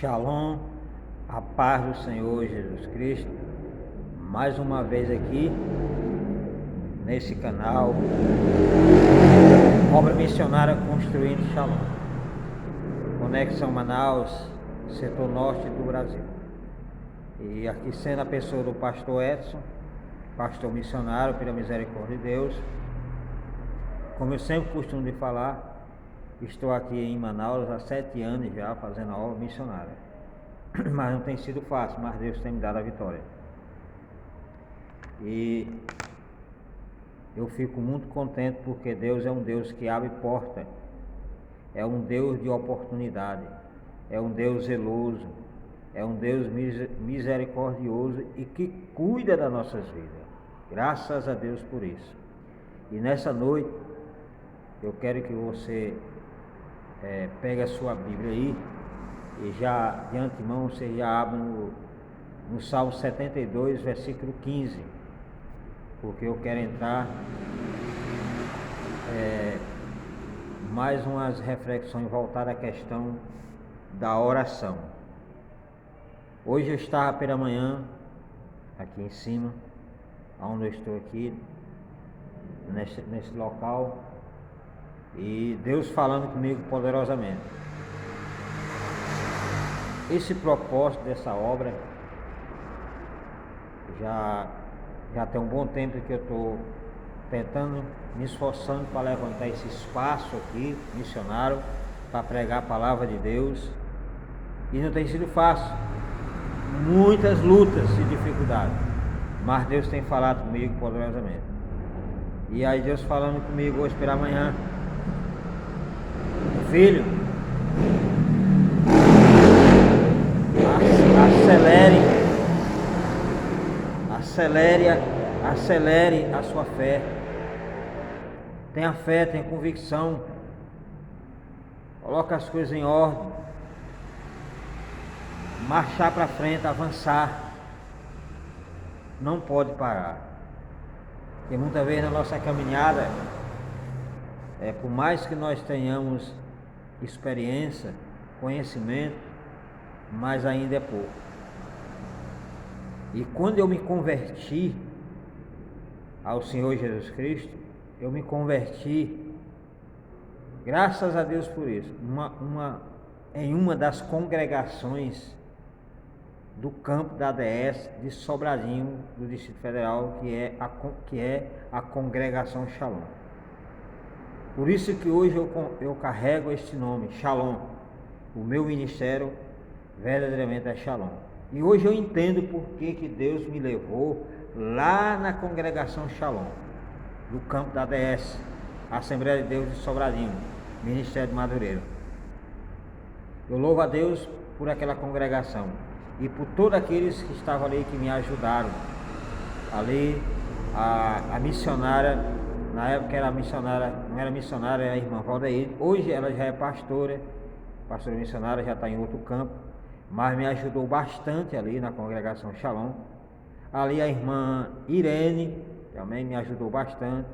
Shalom, a paz do Senhor Jesus Cristo, mais uma vez aqui nesse canal, Obra Missionária Construindo Shalom, Conexão Manaus, setor norte do Brasil. E aqui sendo a pessoa do pastor Edson, pastor missionário pela misericórdia de Deus. Como eu sempre costumo de falar, estou aqui em Manaus há 7 anos já fazendo a obra missionária, mas não tem sido fácil, mas Deus tem me dado a vitória. E eu fico muito contente porque Deus é um Deus que abre porta, é um Deus de oportunidade, é um Deus zeloso, é um Deus misericordioso e que cuida das nossas vidas. Graças a Deus por isso. E nessa noite eu quero que você pegue a sua Bíblia aí e já de antemão você já abre no Salmo 72, versículo 15, porque eu quero entrar mais umas reflexões voltadas à questão da oração. Hoje eu estava pela manhã aqui em cima, onde eu estou aqui nesse local, e Deus falando comigo poderosamente. Esse propósito dessa obra já tem um bom tempo que eu estou tentando, me esforçando para levantar esse espaço aqui, missionário, para pregar a palavra de Deus, e não tem sido fácil, muitas lutas e dificuldades, mas Deus tem falado comigo poderosamente. E aí Deus falando comigo hoje pela manhã: filho, acelere a sua fé. Tenha fé, tenha convicção, coloque as coisas em ordem, marchar para frente, avançar, não pode parar. Porque muitas vezes na nossa caminhada, por mais que nós tenhamos experiência, conhecimento, mas ainda é pouco. E quando eu me converti ao Senhor Jesus Cristo, eu me converti, graças a Deus por isso, em uma das congregações do campo da ADS de Sobradinho, do Distrito Federal, que é a Congregação Shalom. Por isso que hoje eu carrego este nome, Shalom. O meu ministério verdadeiramente é Shalom. E hoje eu entendo por que Deus me levou lá na Congregação Shalom, do campo da ADS, Assembleia de Deus de Sobradinho, Ministério de Madureira. Eu louvo a Deus por aquela congregação e por todos aqueles que estavam ali, que me ajudaram. Ali, a missionária, na época era missionária, não era missionária, era a irmã Valdeir. Hoje ela já é pastora missionária, já está em outro campo, mas me ajudou bastante ali na Congregação Shalom. Ali a irmã Irene também me ajudou bastante,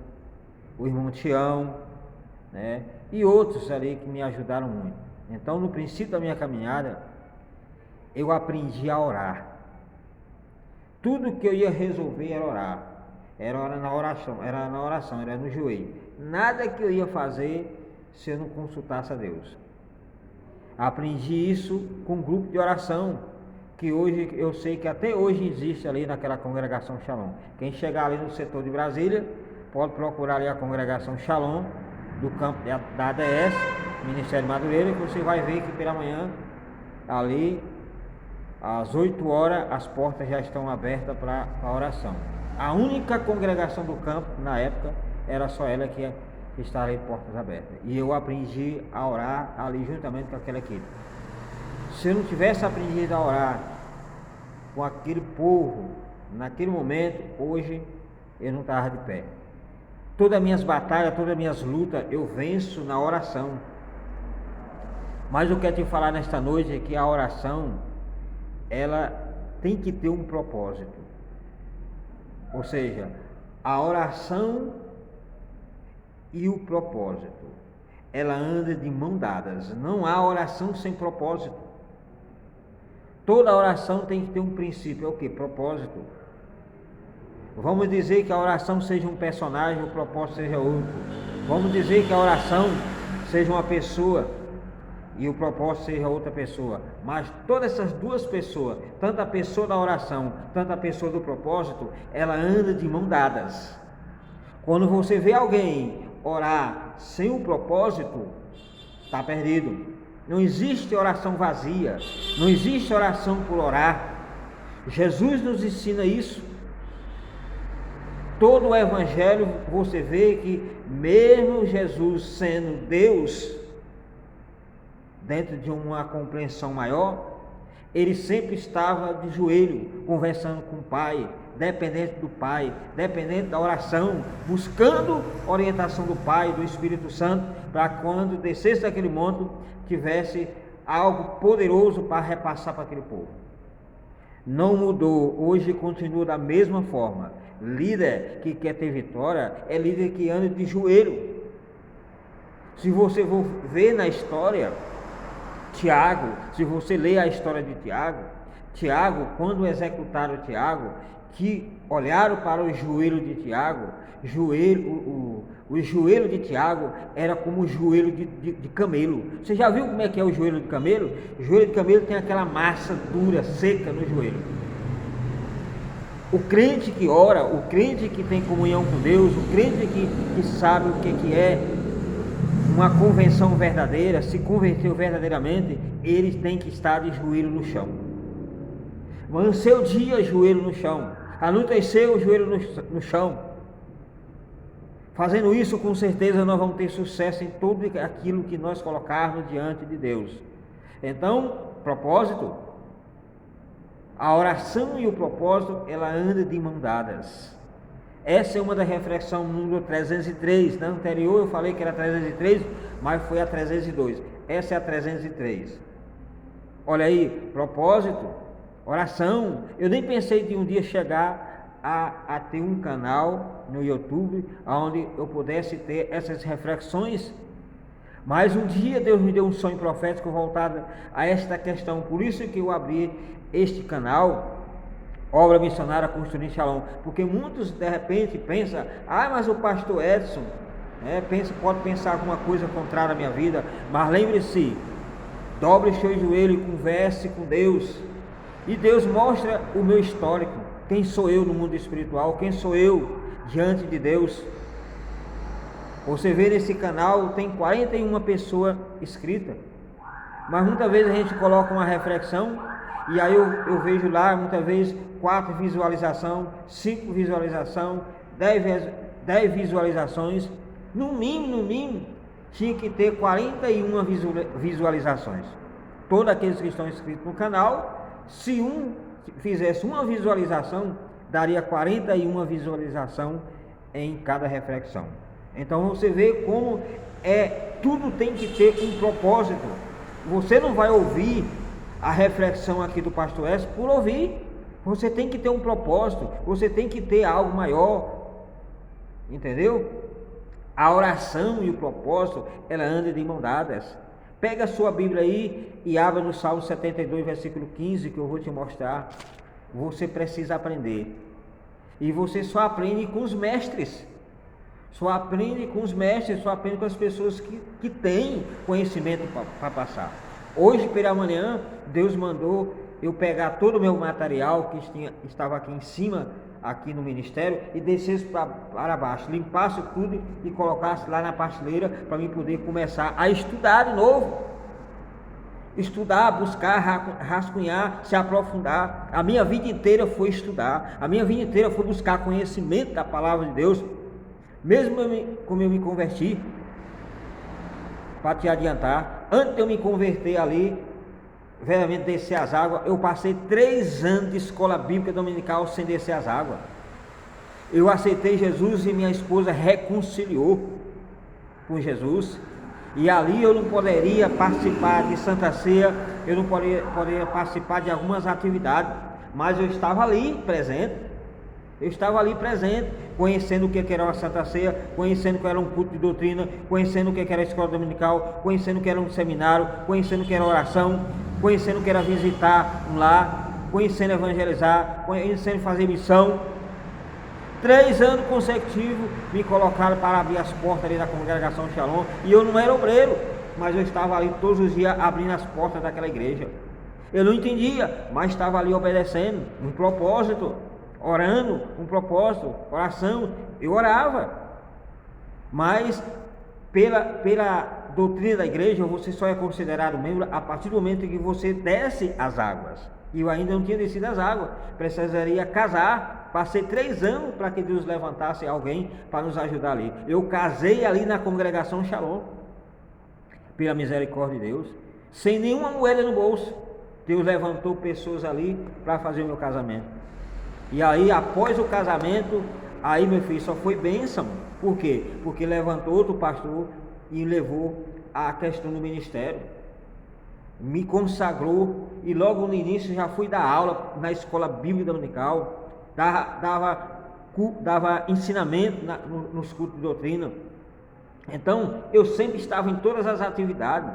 o irmão Tião, né? E outros ali que me ajudaram muito. Então, no princípio da minha caminhada, eu aprendi a orar. Tudo que eu ia resolver era orar. Era na oração, era no joelho. Nada que eu ia fazer se eu não consultasse a Deus. Aprendi isso com um grupo de oração, que hoje eu sei que até hoje existe ali naquela Congregação Shalom. Quem chegar ali no setor de Brasília, pode procurar ali a Congregação Shalom, do campo da ADS, Ministério de Madureira, que você vai ver que pela manhã, ali, às 8 horas, as portas já estão abertas para a oração. A única congregação do campo, na época, era só ela que estava ali, portas abertas. E eu aprendi a orar ali juntamente com aquela equipe. Se eu não tivesse aprendido a orar com aquele povo, naquele momento, hoje eu não estava de pé. Todas as minhas batalhas, todas as minhas lutas, eu venço na oração. Mas eu quero te falar nesta noite é que a oração, ela tem que ter um propósito. Ou seja, a oração e o propósito, ela anda de mão dadas. Não há oração sem propósito. Toda oração tem que ter um princípio, é o que? Propósito. Vamos dizer que a oração seja um personagem, o propósito seja outro. Vamos dizer que a oração seja uma pessoa e o propósito seja outra pessoa. Mas todas essas duas pessoas, tanto a pessoa da oração, tanto a pessoa do propósito, ela anda de mão dadas. Quando você vê alguém orar sem o propósito, está perdido. Não existe oração vazia, não existe oração por orar. Jesus nos ensina isso. Todo o evangelho você vê que mesmo Jesus sendo Deus, dentro de uma compreensão maior, ele sempre estava de joelho, conversando com o Pai, dependente do Pai, dependente da oração, buscando orientação do Pai, do Espírito Santo, para quando descesse daquele monte, tivesse algo poderoso para repassar para aquele povo. Não mudou, hoje continua da mesma forma. Líder que quer ter vitória é líder que anda de joelho. Se você for ver na história, Tiago, se você ler a história de Tiago, quando executaram Tiago, que olharam para o joelho de Tiago, o joelho de Tiago era como o joelho de camelo. Você já viu como é que é o joelho de camelo? O joelho de camelo tem aquela massa dura, seca no joelho. O crente que ora, o crente que tem comunhão com Deus, o crente que sabe o que é uma convenção verdadeira, se converteu verdadeiramente, ele tem que estar de joelho no chão. Amanheceu o dia, joelho no chão. Anoiteceu, joelho no chão. Fazendo isso, com certeza nós vamos ter sucesso em tudo aquilo que nós colocarmos diante de Deus. Então, propósito, a oração e o propósito, ela anda de mão dadas. Essa é uma da reflexão número 303. Na anterior eu falei que era 303, mas foi a 302. Essa é a 303. Olha aí, propósito, oração. Eu nem pensei de um dia chegar a ter um canal no YouTube onde eu pudesse ter essas reflexões. Mas um dia Deus me deu um sonho profético voltado a esta questão. Por isso que eu abri este canal, Obra Missionária Construindo Shalom, porque muitos de repente pensam, mas o pastor Edson pode pensar alguma coisa contrária à minha vida, mas lembre-se, dobre o seu joelho e converse com Deus, e Deus mostra o meu histórico, quem sou eu no mundo espiritual, quem sou eu diante de Deus. Você vê nesse canal, tem 41 pessoas inscritas, mas muitas vezes a gente coloca uma reflexão, e aí eu vejo lá, muitas vezes, 4 visualizações, 5 visualizações, 10 visualizações, no mínimo, tinha que ter 41 visualizações. Todos aqueles que estão inscritos no canal, se um fizesse uma visualização, daria 41 visualizações em cada reflexão. Então você vê como tudo tem que ter um propósito. Você não vai ouvir a reflexão aqui do pastor S por ouvir. Você tem que ter um propósito, você tem que ter algo maior, entendeu? A oração e o propósito, ela anda de mão dadas. Pega a sua Bíblia aí e abra no Salmo 72, versículo 15, que eu vou te mostrar. Você precisa aprender, e você só aprende com os mestres, só aprende com as pessoas que têm conhecimento para passar. Hoje pela manhã, Deus mandou eu pegar todo o meu material que estava aqui em cima, aqui no ministério, e descesse para baixo, limpasse tudo e colocasse lá na prateleira para mim poder começar a estudar de novo. Estudar, buscar, rascunhar, se aprofundar. A minha vida inteira foi estudar, a minha vida inteira foi buscar conhecimento da palavra de Deus. Mesmo como eu me converti, para te adiantar, antes de eu me converter ali, verdadeiramente descer as águas, eu passei 3 anos de escola bíblica dominical sem descer as águas. Eu aceitei Jesus e minha esposa reconciliou com Jesus, e ali eu não poderia participar de Santa Ceia, eu não poderia participar de algumas atividades, mas eu estava ali presente, conhecendo o que era uma Santa Ceia, conhecendo o que era um culto de doutrina, conhecendo o que era a escola dominical, conhecendo o que era um seminário, conhecendo o que era oração, conhecendo que era visitar um lar, conhecendo evangelizar, conhecendo fazer missão. 3 anos consecutivos me colocaram para abrir as portas ali da congregação Shalom, e eu não era obreiro, mas eu estava ali todos os dias abrindo as portas daquela igreja. Eu não entendia, mas estava ali obedecendo, um propósito, orando, um propósito, oração. Eu orava, mas pela doutrina da igreja, você só é considerado membro a partir do momento em que você desce as águas. E eu ainda não tinha descido as águas, precisaria casar. Passei 3 anos para que Deus levantasse alguém para nos ajudar ali. Eu casei ali na congregação Shalom, pela misericórdia de Deus, sem nenhuma moeda no bolso. Deus levantou pessoas ali para fazer o meu casamento. E aí, após o casamento, aí, meu filho, só foi bênção. Por quê? Porque levantou outro pastor e levou a questão do ministério. Me consagrou, e logo no início já fui dar aula na escola bíblica dominical, dava ensinamento nos cultos de doutrina. Então eu sempre estava em todas as atividades.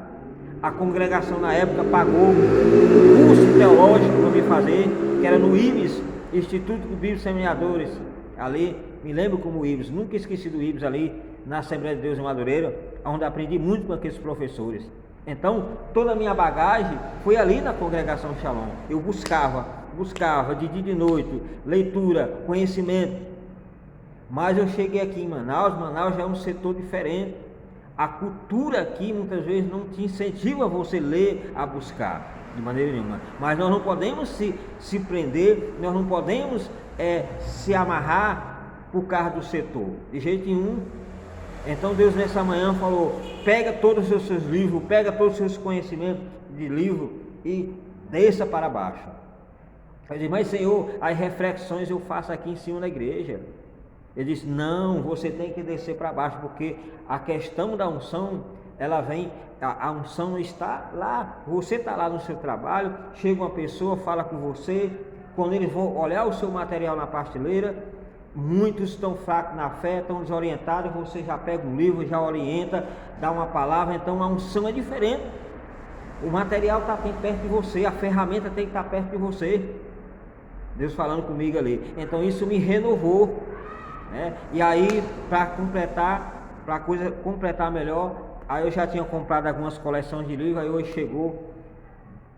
A congregação na época pagou um curso teológico para me fazer, que era no IBS, Instituto Bíblico Semeadores, ali, me lembro como IBS, nunca esqueci do IBS ali na Assembleia de Deus em Madureira, onde aprendi muito com aqueles professores. Então toda a minha bagagem foi ali na congregação Shalom. Eu buscava de dia e de noite, leitura, conhecimento. Mas eu cheguei aqui em Manaus já é um setor diferente. A cultura aqui muitas vezes não te incentiva a você ler, a buscar, de maneira nenhuma. Mas nós não podemos se prender, nós não podemos se amarrar por causa do setor, de jeito nenhum. Então Deus nessa manhã falou: pega todos os seus livros, pega todos os seus conhecimentos de livro e desça para baixo. Eu disse: mas Senhor, as reflexões eu faço aqui em cima da igreja. Ele disse: não, você tem que descer para baixo, porque a questão da unção, ela vem, a unção está lá, você está lá no seu trabalho, chega uma pessoa, fala com você, quando eles vão olhar o seu material na prateleira, muitos estão fracos na fé, estão desorientados, você já pega um livro, já orienta, dá uma palavra. Então a unção é diferente, o material está perto de você, a ferramenta tem que estar perto de você. Deus falando comigo ali. Então isso me renovou, né? E aí, para completar, para a coisa completar melhor, aí eu já tinha comprado algumas coleções de livros. Aí hoje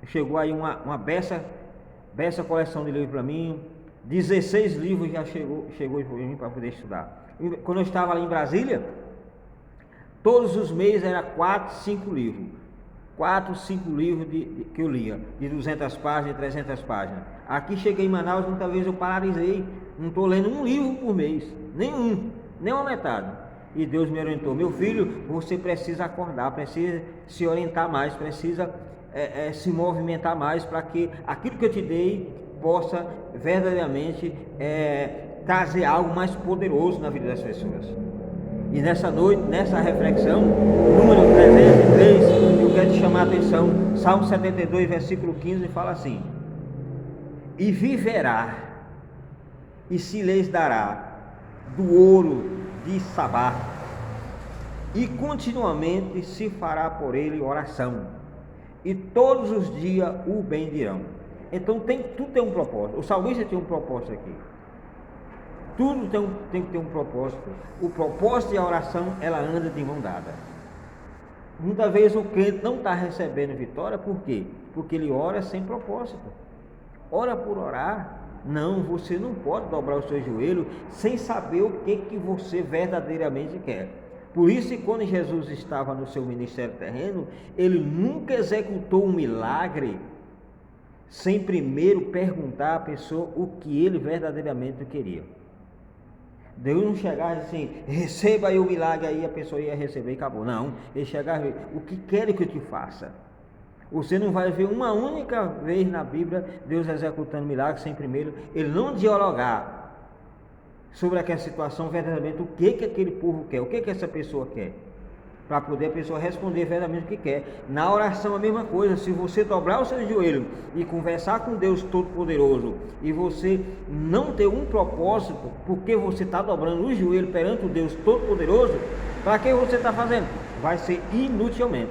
chegou aí uma beça coleção de livros para mim. 16 livros já chegou para mim para poder estudar. Quando eu estava ali em Brasília, todos os meses era 4, 5 livros. 4, 5 livros que eu lia, de 200 páginas, 300 páginas. Aqui cheguei em Manaus, muitas vezes eu paralisei, não estou lendo um livro por mês, nem uma metade. E Deus me orientou: meu filho, você precisa acordar, precisa se orientar mais, precisa se movimentar mais, para que aquilo que eu te dei possa verdadeiramente trazer algo mais poderoso na vida das pessoas. E nessa noite, nessa reflexão, número 303, eu quero te chamar a atenção. Salmo 72, versículo 15, fala assim: e viverá, e se lhes dará do ouro de Sabá, e continuamente se fará por ele oração, e todos os dias o bendirão. Então tudo tem um propósito. O salmista tem um propósito aqui. Tudo tem que ter um propósito. O propósito e a oração, ela anda de mão dada. Muitas vezes o crente não está recebendo vitória. Por quê? Porque ele ora sem propósito. Ora por orar. Não, você não pode dobrar o seu joelho sem saber o que você verdadeiramente quer. Por isso, quando Jesus estava no seu ministério terreno, ele nunca executou um milagre sem primeiro perguntar à pessoa o que ele verdadeiramente queria. Deus não chegava assim: receba aí o milagre, aí a pessoa ia receber e acabou. Não, ele chegava: o que quer que eu te faça? Você não vai ver uma única vez na Bíblia Deus executando milagre sem primeiro ele não dialogar sobre aquela situação verdadeiramente, o que aquele povo quer, o que essa pessoa quer, para poder a pessoa responder verdadeiramente o que quer. Na oração a mesma coisa. Se você dobrar o seu joelho e conversar com Deus Todo-Poderoso, e você não ter um propósito, porque você está dobrando o joelho perante o Deus Todo-Poderoso, para que você está fazendo? Vai ser inutilmente,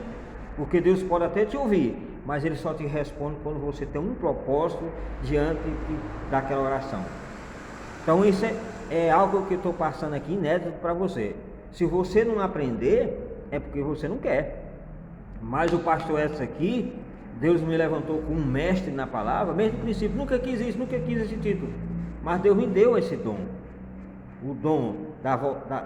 porque Deus pode até te ouvir, mas ele só te responde quando você tem um propósito diante daquela oração. Então isso é algo que eu estou passando aqui inédito para você. Se você não aprender, é porque você não quer. Mas o pastor Edson aqui, Deus me levantou como um mestre na palavra, mesmo no princípio, nunca quis isso, nunca quis esse título, mas Deus me deu esse dom, o dom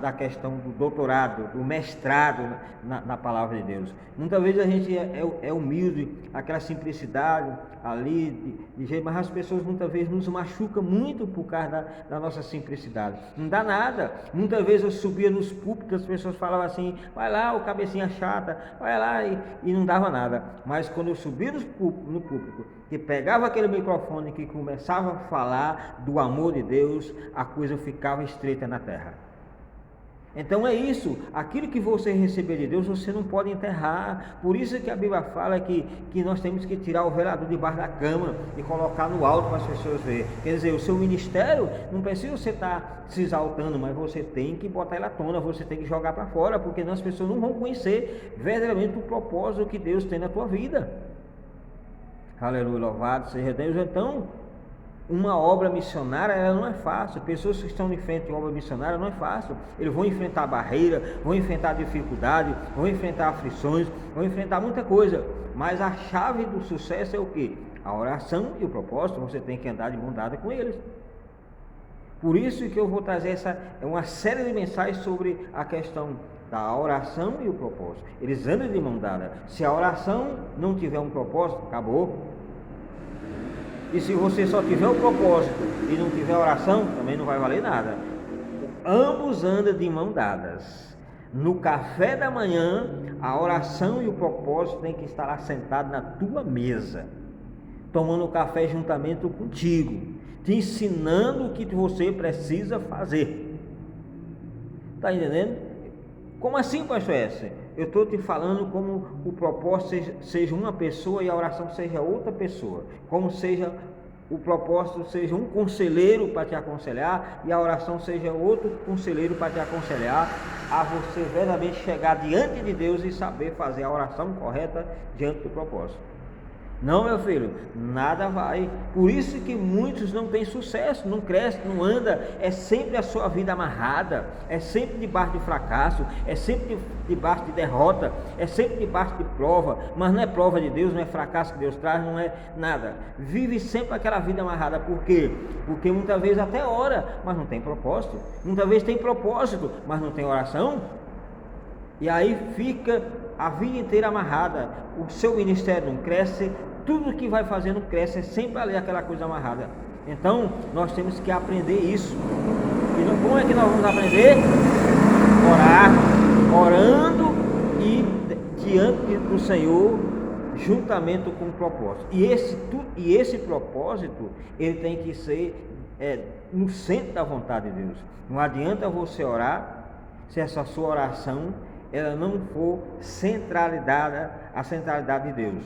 da questão do doutorado, do mestrado na palavra de Deus. Muitas vezes a gente é humilde, aquela simplicidade ali, de jeito, mas as pessoas muitas vezes nos machucam muito por causa da nossa simplicidade. Não dá nada. Muitas vezes eu subia nos púlpitos, as pessoas falavam assim, vai lá, o cabecinha chata, vai lá, e não dava nada. Mas quando eu subia no púlpito, que pegava aquele microfone que começava a falar do amor de Deus, a coisa ficava estreita na terra. Então é isso, aquilo que você receber de Deus, você não pode enterrar. Por isso que a Bíblia fala que nós temos que tirar o velador debaixo da cama e colocar no alto para as pessoas verem. Quer dizer, o seu ministério, não precisa você estar se exaltando, mas você tem que botar ele à tona, você tem que jogar para fora, porque as pessoas não vão conhecer verdadeiramente o propósito que Deus tem na tua vida. Aleluia, louvado seja Deus. Então, uma obra missionária, ela não é fácil. Pessoas que estão em frente a obra missionária não é fácil. Eles vão enfrentar barreira, vão enfrentar dificuldade, vão enfrentar aflições, vão enfrentar muita coisa. Mas a chave do sucesso é o quê? A oração e o propósito. Você tem que andar de mão dada com eles. Por isso que eu vou trazer uma série de mensagens sobre a questão da oração e o propósito. Eles andam de mão dada. Se a oração não tiver um propósito, acabou. E se você só tiver o propósito e não tiver oração, também não vai valer nada. Ambos andam de mão dadas. No café da manhã, a oração e o propósito tem que estar assentado na tua mesa, tomando café juntamente contigo, te ensinando o que você precisa fazer. Está entendendo? Como assim, pastor S? Eu estou te falando como o propósito seja uma pessoa e a oração seja outra pessoa. Como seja o propósito seja um conselheiro para te aconselhar e a oração seja outro conselheiro para te aconselhar a você verdadeiramente chegar diante de Deus e saber fazer a oração correta diante do propósito. Não, meu filho, nada vai. Por isso que muitos não têm sucesso, não crescem, não andam. É sempre a sua vida amarrada, é sempre debaixo de fracasso, é sempre debaixo de derrota, é sempre debaixo de prova. Mas não é prova de Deus, não é fracasso que Deus traz, não é nada. Vive sempre aquela vida amarrada. Por quê? Porque muitas vezes até ora, mas não tem propósito. Muitas vezes tem propósito, mas não tem oração. E aí fica a vida inteira amarrada. O seu ministério não cresce, tudo que vai fazendo cresce, é sempre ali aquela coisa amarrada. Então nós temos que aprender isso. E como é que nós vamos aprender? Orar, orando e diante do Senhor, juntamente com o propósito. E esse propósito, ele tem que ser no centro da vontade de Deus. Não adianta você orar se essa sua oração ela não for a centralidade de Deus.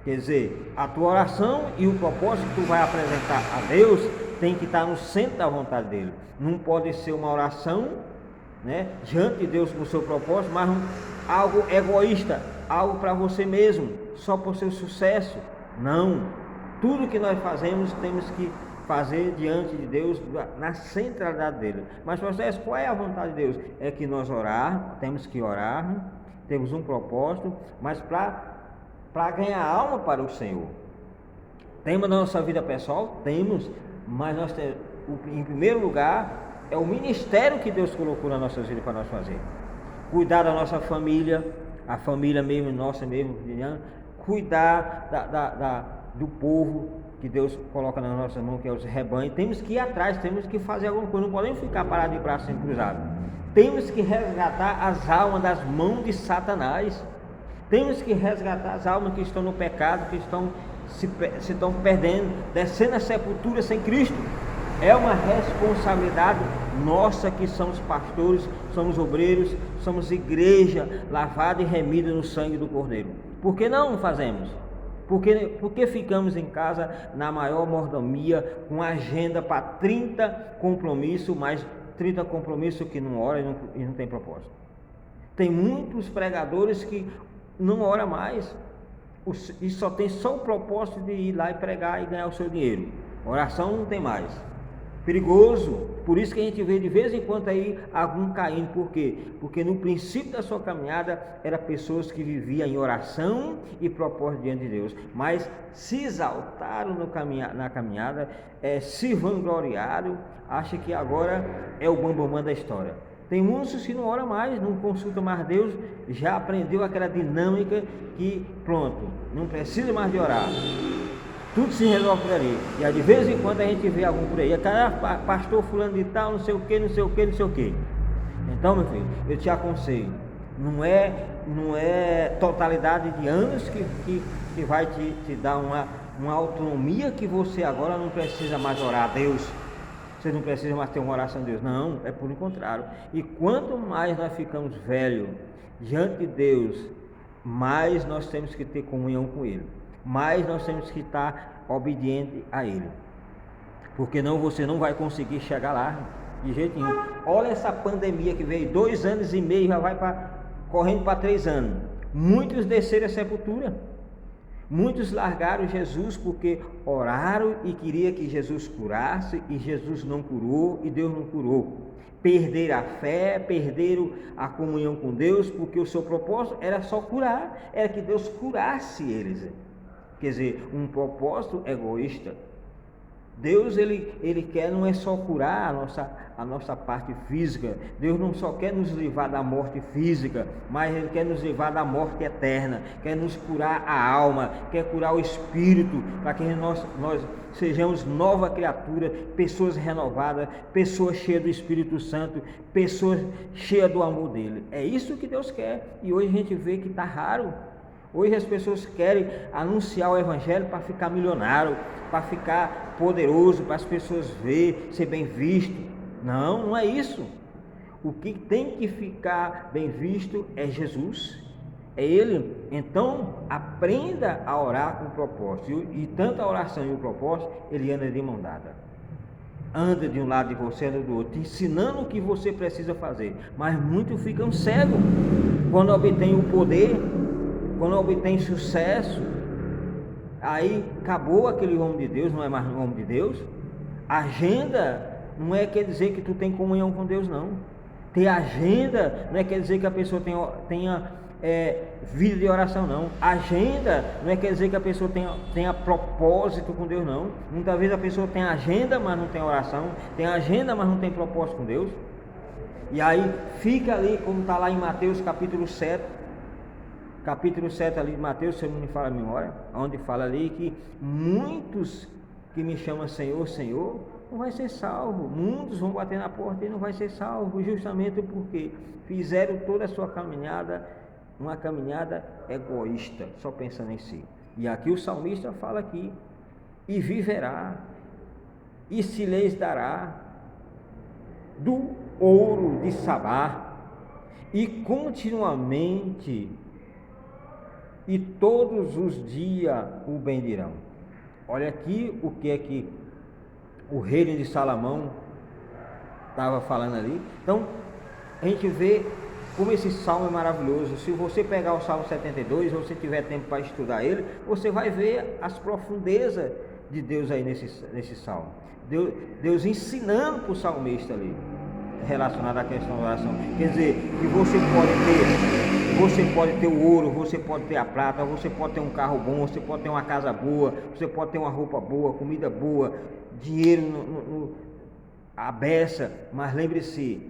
Quer dizer, a tua oração e o propósito que tu vai apresentar a Deus tem que estar no centro da vontade dele. Não pode ser uma oração, diante de Deus com o seu propósito, mas algo egoísta, algo para você mesmo, só por seu sucesso. Não. Tudo que nós fazemos temos que fazer diante de Deus, na centralidade dele. Mas vocês, qual é a vontade de Deus? É que nós temos que orar, temos um propósito, mas para ganhar alma para o Senhor. Temos na nossa vida pessoal? Temos, mas nós temos, em primeiro lugar, é o ministério que Deus colocou na nossa vida para nós fazer. Cuidar da nossa família, a família mesmo, nossa mesmo, cuidar do povo que Deus coloca nas nossas mãos, que é os rebanhos. Temos que ir atrás, temos que fazer alguma coisa, não podemos ficar parados de braços cruzados. Temos que resgatar as almas das mãos de Satanás. Temos que resgatar as almas que estão no pecado, que se estão perdendo, descendo a sepultura sem Cristo. É uma responsabilidade nossa que somos pastores, somos obreiros, somos igreja lavada e remida no sangue do Cordeiro. Por que não fazemos? Porque ficamos em casa na maior mordomia, com agenda para 30 compromissos, mais 30 compromissos que não oram e não tem propósito. Tem muitos pregadores que não oram mais. e só tem só o propósito de ir lá e pregar e ganhar o seu dinheiro. Oração não tem mais. Perigoso. Por isso que a gente vê de vez em quando aí algum caindo. Por quê? Porque no princípio da sua caminhada eram pessoas que viviam em oração e propósito diante de Deus, mas se exaltaram na caminhada, se vangloriaram, acham que agora é o bambamã da história. Tem muitos que não oram mais, não consultam mais Deus, já aprendeu aquela dinâmica que pronto, não precisa mais de orar. Tudo se resolve por ali. E aí, de vez em quando a gente vê algum por aí, pastor fulano de tal, não sei o que, não sei o que, não sei o que. Então, meu filho, eu te aconselho, não é totalidade de anos que vai te dar uma autonomia que você agora não precisa mais orar a Deus. Você não precisa mais ter uma oração a Deus. Não, é por o contrário. E quanto mais nós ficamos velhos diante de Deus, mais nós temos que ter comunhão com Ele. Mais nós temos que estar obediente a Ele. Porque você não vai conseguir chegar lá de jeito nenhum. Olha essa pandemia que veio, 2 anos e meio, já vai correndo para 3 anos. Muitos desceram a sepultura. Muitos largaram Jesus porque oraram e queria que Jesus curasse, e Jesus não curou, e Deus não curou. Perderam a fé, perderam a comunhão com Deus, porque o seu propósito era só curar, era que Deus curasse eles. Quer dizer, um propósito egoísta. Deus ele quer não é só curar a nossa parte física. Deus não só quer nos livrar da morte física, mas Ele quer nos livrar da morte eterna, quer nos curar a alma, quer curar o espírito, para que nós sejamos nova criatura, pessoas renovadas, pessoas cheias do Espírito Santo, pessoas cheias do amor dele. É isso que Deus quer, e hoje a gente vê que está raro. Hoje as pessoas querem anunciar o Evangelho para ficar milionário, para ficar poderoso, para as pessoas verem, ser bem visto. Não, não é isso. O que tem que ficar bem visto é Jesus, é Ele. Então aprenda a orar com propósito, e tanto a oração e o propósito, ele anda de mão dada. Anda de um lado de você, anda do outro, te ensinando o que você precisa fazer. Mas muitos ficam cegos quando obtêm o poder, quando obtém sucesso, aí acabou aquele homem de Deus, não é mais um homem de Deus. Agenda não quer dizer que tu tem comunhão com Deus, não. Ter agenda não quer dizer que a pessoa tenha vida de oração, não. Agenda não quer dizer que a pessoa tenha propósito com Deus, não. Muitas vezes a pessoa tem agenda, mas não tem oração, tem agenda, mas não tem propósito com Deus. E aí fica ali, como está lá em Mateus capítulo 7, ali de Mateus, se eu não me falo a memória, onde fala ali que muitos que me chamam Senhor, Senhor, não vai ser salvo. Muitos vão bater na porta e não vai ser salvo, justamente porque fizeram toda a sua caminhada, uma caminhada egoísta, só pensando em si. E aqui o salmista fala aqui, e viverá, e se lhes dará do ouro de Sabá, e continuamente e todos os dias o bendirão. Olha aqui o que é que o reino de Salomão estava falando ali. Então a gente vê como esse salmo é maravilhoso. Se você pegar o Salmo 72, ou se tiver tempo para estudar ele, você vai ver as profundezas de Deus aí nesse salmo. Deus ensinando para o salmista ali, relacionado à questão da oração. Quer dizer, que você pode ter o ouro, você pode ter a prata, você pode ter um carro bom, você pode ter uma casa boa, você pode ter uma roupa boa, comida boa, dinheiro a beça, mas lembre-se,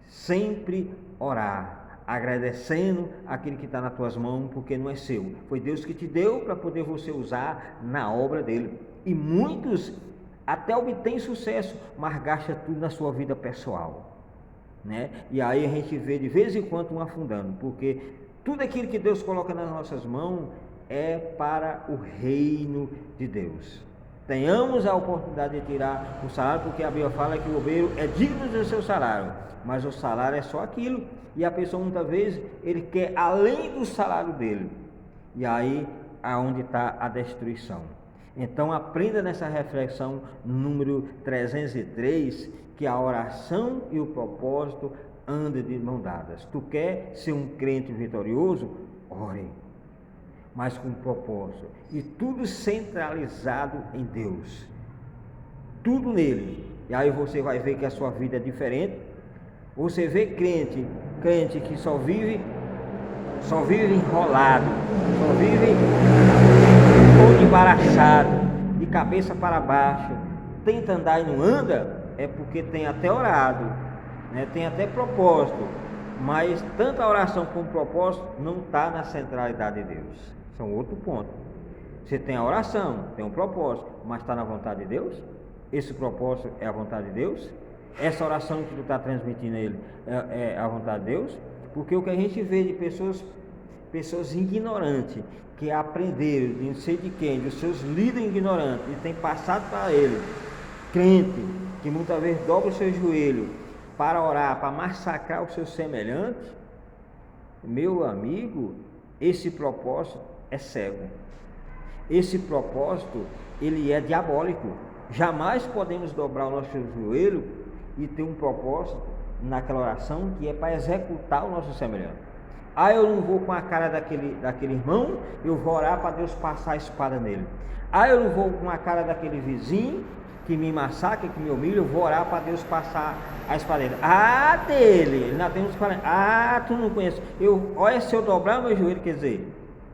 sempre orar, agradecendo aquilo que está nas tuas mãos, porque não é seu, foi Deus que te deu para poder você usar na obra dele. E muitos até obtêm sucesso, mas gasta tudo na sua vida pessoal, né? E aí a gente vê de vez em quando um afundando, porque tudo aquilo que Deus coloca nas nossas mãos é para o reino de Deus. Tenhamos a oportunidade de tirar o salário, porque a Bíblia fala que o obreiro é digno do seu salário, mas o salário é só aquilo, e a pessoa muitas vezes ele quer além do salário dele, e aí aonde está a destruição. Então aprenda nessa reflexão número 303, que a oração e o propósito andam de mão dadas. Tu quer ser um crente vitorioso? Ore. mas com propósito. E tudo centralizado em Deus. Tudo nele. E aí você vai ver que a sua vida é diferente. Você vê crente que só vive enrolado, só vive todo embaraçado, de cabeça para baixo, tenta andar e não anda, é porque tem até orado, né? Tem até propósito, mas tanto a oração como o propósito não está na centralidade de Deus. São outro ponto. Você tem a oração, tem um propósito, mas está na vontade de Deus? Esse propósito é a vontade de Deus? Essa oração que tu está transmitindo a ele é a vontade de Deus? Porque o que a gente vê de pessoas ignorantes, que aprenderam de não sei de quem, dos seus líderes ignorantes, e tem passado para ele, crente, que muitas vezes dobra o seu joelho para orar, para massacrar os seus semelhantes, meu amigo, esse propósito é cego. Esse propósito, ele é diabólico. Jamais podemos dobrar o nosso joelho e ter um propósito naquela oração que é para executar o nosso semelhante. Eu não vou com a cara daquele irmão, eu vou orar para Deus passar a espada nele. Eu não vou com a cara daquele vizinho que me massacra, que me humilha, eu vou orar para Deus passar a espada nele. Dele, nós temos que falar, tu não conhece. Olha, se eu dobrar meu joelho, quer dizer,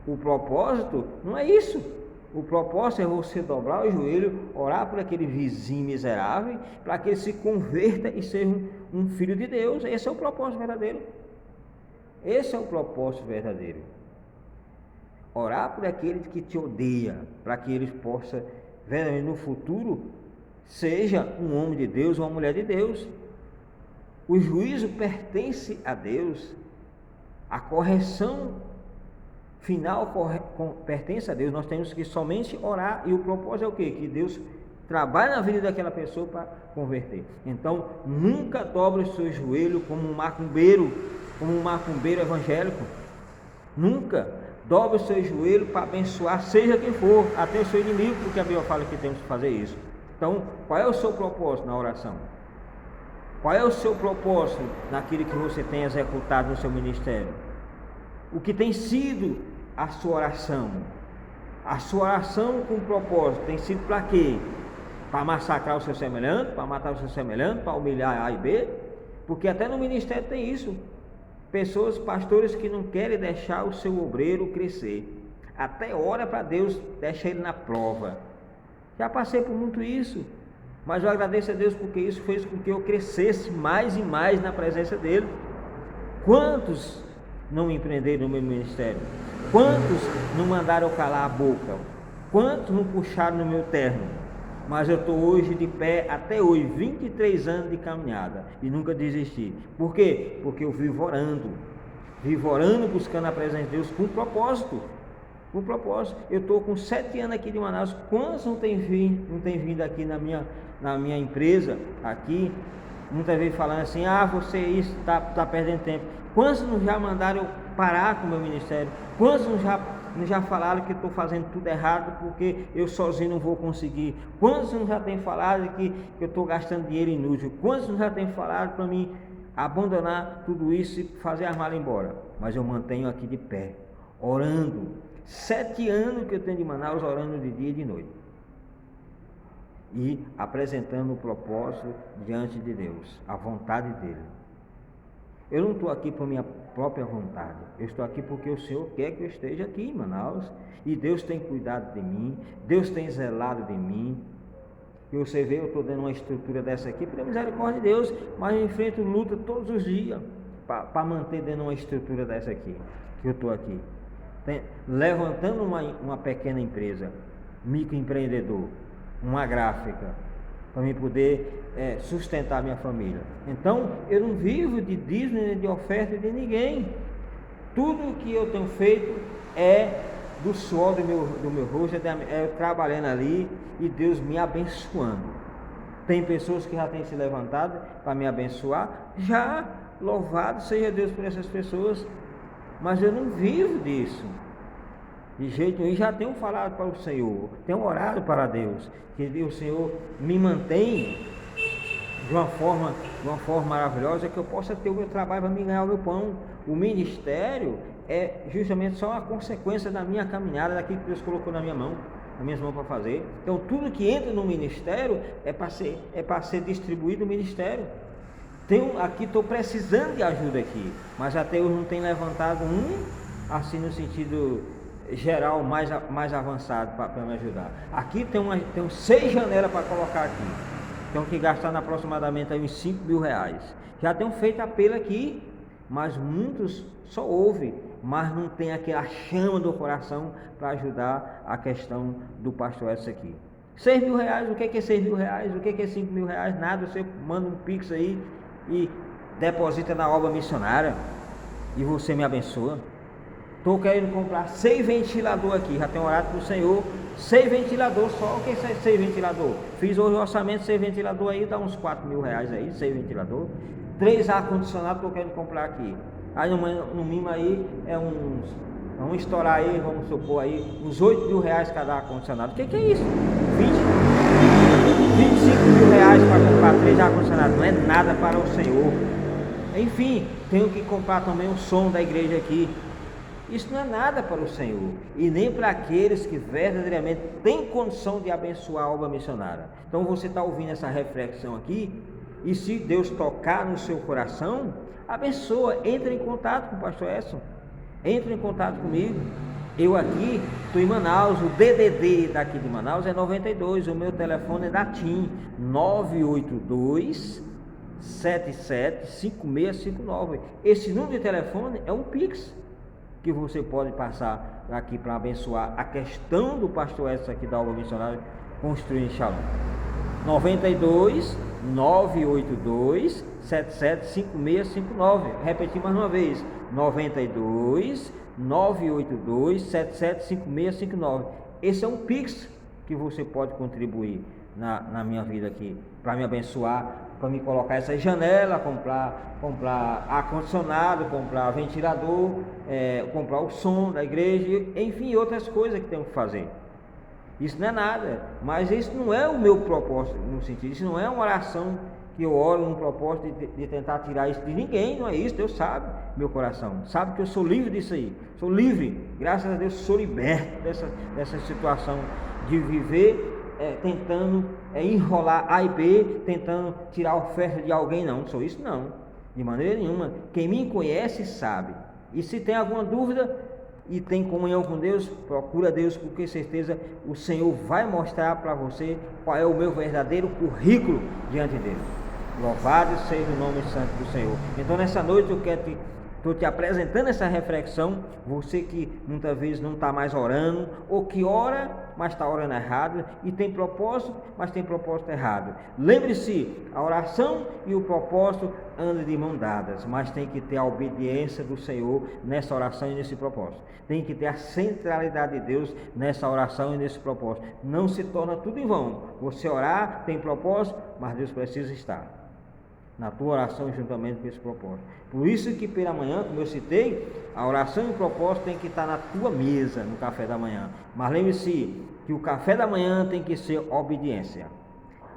o propósito não é isso. O propósito é você dobrar o joelho, orar por aquele vizinho miserável, para que ele se converta e seja um filho de Deus. Esse é o propósito verdadeiro. Esse é o propósito verdadeiro. Orar por aquele que te odeia, para que eles possam, verdadeiramente no futuro, seja um homem de Deus ou uma mulher de Deus. O juízo pertence a Deus. A correção final pertence a Deus. Nós temos que somente orar, e o propósito é o quê? Que Deus trabalhe na vida daquela pessoa para converter. Então, nunca dobre o seu joelho como um macumbeiro evangélico. Nunca dobre o seu joelho para abençoar, seja quem for, até o seu inimigo, porque a Bíblia fala que temos que fazer isso. Então, qual é o seu propósito na oração? Qual é o seu propósito naquilo que você tem executado no seu ministério? O que tem sido a sua oração? A sua oração com propósito tem sido para quê? Para massacrar o seu semelhante, para matar o seu semelhante, para humilhar A e B? Porque até no ministério tem isso. Pessoas, pastores que não querem deixar o seu obreiro crescer. Até ora para Deus deixar ele na prova. Já passei por muito isso. Mas eu agradeço a Deus porque isso fez com que eu crescesse mais e mais na presença dele. Quantos não empreenderam no meu ministério? Quantos não mandaram eu calar a boca? Quantos não puxaram no meu terno? Mas eu estou hoje de pé, até hoje, 23 anos de caminhada, e nunca desisti. Por quê? Porque eu vivo orando, buscando a presença de Deus com propósito. Com propósito. Eu estou com 7 anos aqui de Manaus. Quantos não tem vindo aqui na minha empresa, aqui, muitas vezes falando assim, você está perdendo tempo. Quantos não já mandaram eu parar com o meu ministério? Quantos não já falaram que estou fazendo tudo errado porque eu sozinho não vou conseguir? Quantos não já têm falado que eu estou gastando dinheiro inútil? Quantos não já têm falado para mim abandonar tudo isso e fazer as malas embora? Mas eu mantenho aqui de pé, orando. 7 anos que eu tenho de Manaus, orando de dia e de noite. E apresentando o propósito diante de Deus, a vontade dele. Eu não estou aqui por minha própria vontade, eu estou aqui porque o Senhor quer que eu esteja aqui em Manaus, e Deus tem cuidado de mim, Deus tem zelado de mim. E você vê, eu estou dando uma estrutura dessa aqui, pela misericórdia de Deus, mas eu enfrento luta todos os dias, para manter dando uma estrutura dessa aqui, que eu estou aqui. Levantando uma pequena empresa, microempreendedor, uma gráfica, para mim poder sustentar minha família. Então, eu não vivo de dízimo, de oferta de ninguém. Tudo que eu tenho feito é do suor do meu rosto, eu trabalhando ali e Deus me abençoando. Tem pessoas que já têm se levantado para me abençoar, já louvado seja Deus por essas pessoas, mas eu não vivo disso. De jeito nenhum, já tenho falado para o Senhor, tenho orado para Deus, que o Senhor me mantém de uma forma maravilhosa, que eu possa ter o meu trabalho para me ganhar o meu pão. O ministério é justamente só a consequência da minha caminhada, daquilo que Deus colocou na minha mão, nas minhas mãos para fazer. Então tudo que entra no ministério é para ser distribuído no ministério. Aqui estou precisando de ajuda aqui, mas até hoje não tem levantado assim no sentido geral mais avançado para me ajudar. Aqui tem 6 janelas para colocar aqui. Tenho que gastar aproximadamente aí uns 5 mil reais. Já tenho feito apelo aqui, mas muitos só ouvem, mas não tem aquela chama do coração para ajudar a questão do pastor Edson aqui. 6 mil reais, o que é 6 mil reais? O que é 5 mil reais? Nada, você manda um pix aí e deposita na obra missionária e você me abençoa. Estou querendo comprar 6 ventiladores aqui, já tenho orado para o Senhor, 6 ventiladores só. O que é 6 ventiladores? Fiz hoje o orçamento, 6 ventiladores aí, dá uns 4 mil reais aí, 6 ventiladores. 3 ar-condicionados estou querendo comprar aqui. Aí no mínimo aí vamos estourar aí, vamos supor aí, uns 8 mil reais cada ar-condicionado. O que é isso? 25 mil reais para comprar 3 ar-condicionados, não é nada para o Senhor. Enfim, tenho que comprar também o som da igreja aqui. Isso não é nada para o Senhor, e nem para aqueles que verdadeiramente têm condição de abençoar a obra missionária. Então você está ouvindo essa reflexão aqui, e se Deus tocar no seu coração, abençoa, entre em contato com o pastor Edson, entre em contato comigo. Eu aqui estou em Manaus, o DDD daqui de Manaus é 92, o meu telefone é da TIM, 982 775659. Esse número de telefone é um Pix que você pode passar aqui para abençoar a questão do pastor Edson aqui da obra missionária Construindo Shalom. 92 982 775659. Repetir mais uma vez: 92 982 775659. Esse é um Pix que você pode contribuir na minha vida aqui, para me abençoar, para me colocar essa janela, comprar ar-condicionado, comprar ventilador, comprar o som da igreja, enfim, outras coisas que tenho que fazer. Isso não é nada, mas isso não é o meu propósito, no sentido, isso não é uma oração que eu oro num propósito de tentar tirar isso de ninguém, não é isso. Deus sabe meu coração, sabe que eu sou livre disso aí, sou livre, graças a Deus sou liberto dessa situação de viver tentando enrolar A e B, tentando tirar a oferta de alguém. Não sou isso, não, de maneira nenhuma. Quem me conhece sabe, e se tem alguma dúvida e tem comunhão com Deus, procura Deus, porque certeza o Senhor vai mostrar para você qual é o meu verdadeiro currículo diante dele. Louvado seja o nome santo do Senhor. Então nessa noite eu quero estou te apresentando essa reflexão. Você que muitas vezes não está mais orando, ou que ora, mas está orando errado, e tem propósito, mas tem propósito errado. Lembre-se, a oração e o propósito andam de mão dadas, mas tem que ter a obediência do Senhor nessa oração e nesse propósito. Tem que ter a centralidade de Deus nessa oração e nesse propósito. Não se torna tudo em vão. Você orar, tem propósito, mas Deus precisa estar na tua oração juntamente com esse propósito. Por isso que pela manhã, como eu citei, a oração e o propósito tem que estar na tua mesa, no café da manhã. Mas lembre-se que o café da manhã tem que ser obediência.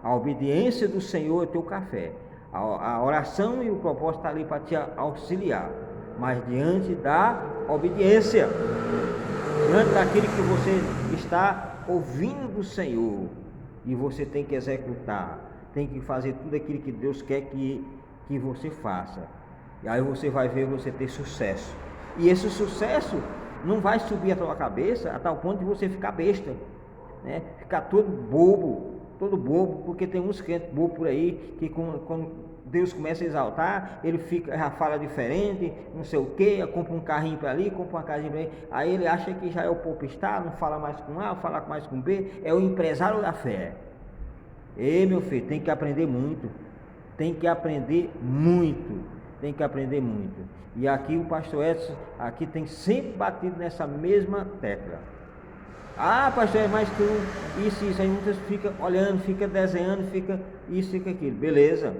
A obediência do Senhor é teu café. A oração e o propósito estão ali para te auxiliar, mas diante da obediência, diante daquilo que você está ouvindo do Senhor, e você tem que executar, tem que fazer tudo aquilo que Deus quer que você faça. E aí você vai ver você ter sucesso. E esse sucesso não vai subir a tua cabeça a tal ponto de você ficar besta, né? Ficar todo bobo, porque tem uns crentes bobos por aí que quando Deus começa a exaltar, ele já fala diferente, não sei o que, compra um carrinho para ali, compra uma casinha para ali, aí ele acha que já é o popstar, não fala mais com A, fala mais com B, é o empresário da fé. Ei, meu filho, tem que aprender muito, e aqui o pastor Edson aqui tem sempre batido nessa mesma tecla. Ah, pastor, mas tu, isso, aí muitas fica olhando, fica desenhando, fica isso, fica aquilo, beleza.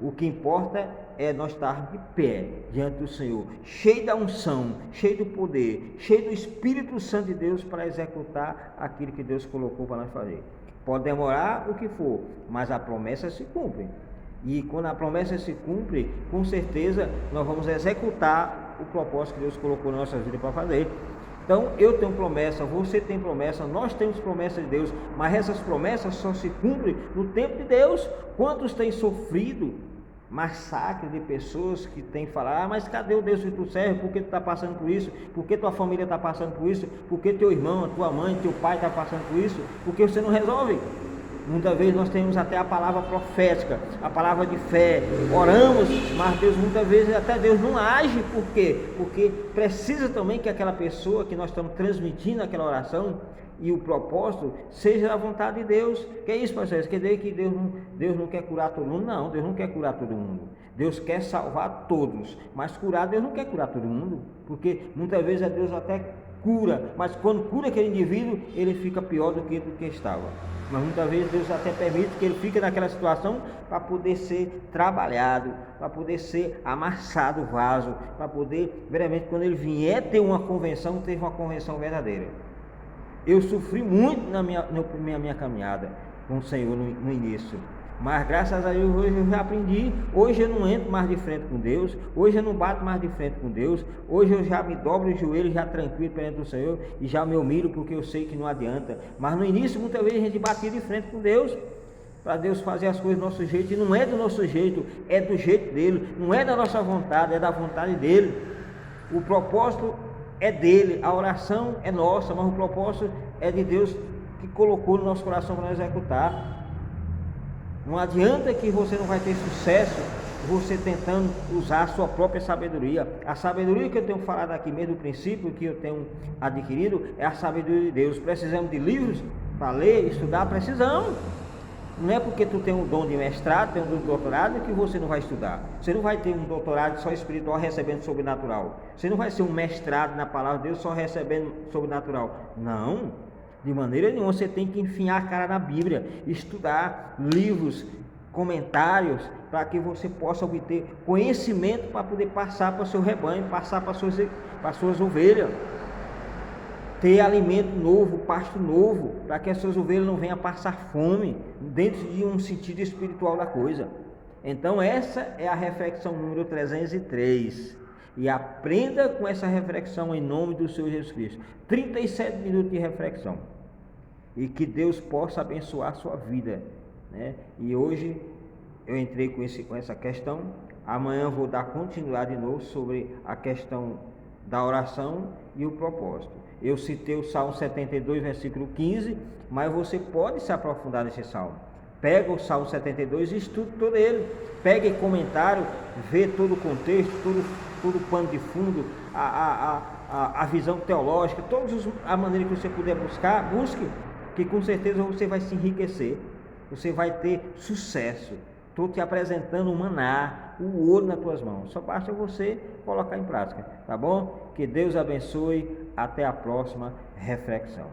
O que importa é nós estarmos de pé diante do Senhor, cheio da unção, cheio do poder, cheio do Espírito Santo de Deus para executar aquilo que Deus colocou para nós fazer. Pode demorar o que for, mas a promessa se cumpre. E quando a promessa se cumpre, com certeza nós vamos executar executar o propósito que Deus colocou na nossa vida para fazer. Então, eu tenho promessa, você tem promessa, nós temos promessa de Deus, mas essas promessas só se cumprem no tempo de Deus. Quantos têm sofrido massacre de pessoas que têm falado: mas cadê o Deus que tu serve? Por que tu está passando por isso? Por que tua família está passando por isso? Por que teu irmão, tua mãe, teu pai está passando por isso? Porque você não resolve. Muitas vezes nós temos até a palavra profética, a palavra de fé, oramos, mas Deus muitas vezes até Deus não age. Por quê? Porque precisa também que aquela pessoa que nós estamos transmitindo aquela oração e o propósito seja a vontade de Deus. Que é isso, parceiro? Quer dizer que Deus não quer curar todo mundo? Não, Deus não quer curar todo mundo. Deus quer salvar todos, mas curar, Deus não quer curar todo mundo, porque muitas vezes Deus até cura, mas quando cura aquele indivíduo, ele fica pior do que estava. Mas muitas vezes Deus até permite que ele fique naquela situação para poder ser trabalhado, para poder ser amassado o vaso, para poder, verdadeiramente, quando ele vier ter uma convenção, ter uma convenção verdadeira. Eu sofri muito na minha caminhada com o Senhor no início, mas graças a Deus hoje eu já aprendi. Hoje eu não entro mais de frente com Deus, hoje eu não bato mais de frente com Deus, hoje eu já me dobro os joelhos, já tranquilo perante o Senhor, e já me humilho, porque eu sei que não adianta. Mas no início muitas vezes a gente batia de frente com Deus, para Deus fazer as coisas do nosso jeito, e não é do nosso jeito, é do jeito dele, não é da nossa vontade, é da vontade dele. O propósito é dele, a oração é nossa, mas o propósito é de Deus, que colocou no nosso coração para executar. Não adianta que você não vai ter sucesso você tentando usar a sua própria sabedoria. A sabedoria que eu tenho falado aqui mesmo do princípio, que eu tenho adquirido, é a sabedoria de Deus. Precisamos de livros para ler, estudar, precisamos. Não é porque tu tem um dom de mestrado, tem um dom de doutorado, que você não vai estudar. Você não vai ter um doutorado só espiritual recebendo sobrenatural. Você não vai ser um mestrado na palavra de Deus só recebendo sobrenatural. Não. De maneira nenhuma. Você tem que enfiar a cara na Bíblia, estudar livros, comentários, para que você possa obter conhecimento para poder passar para o seu rebanho, passar para as suas ovelhas. Ter alimento novo, pasto novo, para que as suas ovelhas não venham passar fome, dentro de um sentido espiritual da coisa. Então essa é a reflexão número 303. E aprenda com essa reflexão em nome do Senhor Jesus Cristo. 37 minutos de reflexão. E que Deus possa abençoar a sua vida, né? E hoje eu entrei com essa questão. Amanhã eu vou dar continuidade de novo sobre a questão da oração e o propósito. Eu citei o Salmo 72, versículo 15, mas você pode se aprofundar nesse Salmo. Pega o Salmo 72 e estude todo ele. Pega em comentário, vê todo o contexto, todo o pano de fundo, a visão teológica, todas a maneira que você puder buscar, busque, que com certeza você vai se enriquecer, você vai ter sucesso. Estou te apresentando o maná, o ouro nas tuas mãos, só basta você colocar em prática, tá bom? Que Deus abençoe, até a próxima reflexão.